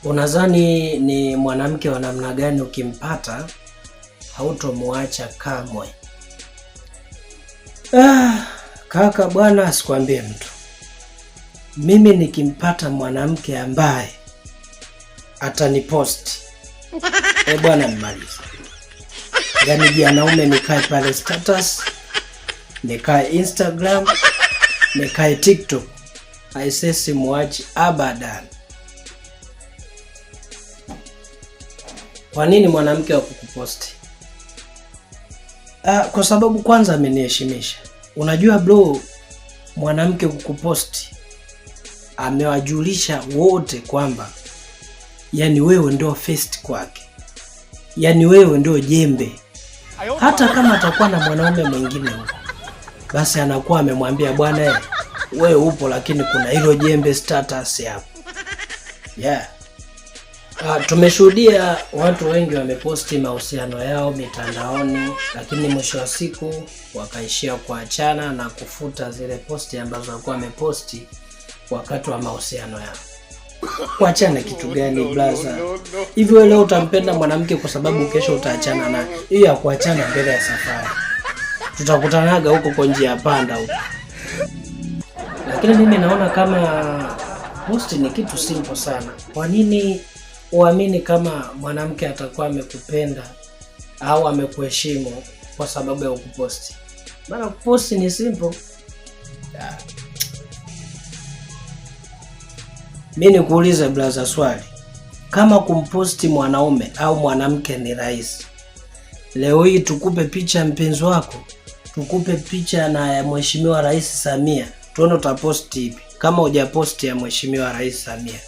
Unadhani ni mwanamke wa namna gani ukimpata hautomwacha kamwe? Kaka bwana, asikwambie mtu. Mimi nikimpata mwanamke ambaye ataniposti bwana, nimalize. Yaani janaume nikae pale status, nikae Instagram, nikae TikTok, aisesi muachi abadan. Kwa nini mwanamke wa kukuposti? Kwa sababu kwanza ameniheshimisha. Unajua bro, mwanamke kukuposti amewajulisha wote kwamba yani wewe ndio first kwake. Yani wewe ndio jembe. Hata kama atakuwa na mwanaume mwingine huko, basi anakuwa amemwambia bwana, wewe upo lakini kuna hilo jembe status hapo. Yeah. Tumeshuhudia watu wengi wameposti mahusiano yao mitandaoni, lakini mwisho wa siku wakaishia kuachana na kufuta zile posti ambazo walikuwa wameposti wakati wa mahusiano yao. Kuachana kitu gani blaza? Hivi wewe leo utampenda mwanamke kwa sababu kesho utaachana naye? Hiyo ya kuachana mbele ya safari. Tutakutanaga huko kwa njia ya panda huko. Lakini mimi naona kama posti ni kitu simple sana. Kwa nini uamini kama mwanamke atakuwa amekupenda au amekuheshimu kwa sababu ya kuposti? Maana kuposti ni simple. Mimi nikuulize blaza swali. Kama kumposti mwanaume au mwanamke ni rahisi, leo hii tukupe picha ya mpenzi wako, tukupe picha na ya Mheshimiwa Rais Samia, tuone utaposti ipi? Kama hujaposti ya Mheshimiwa Rais Samia,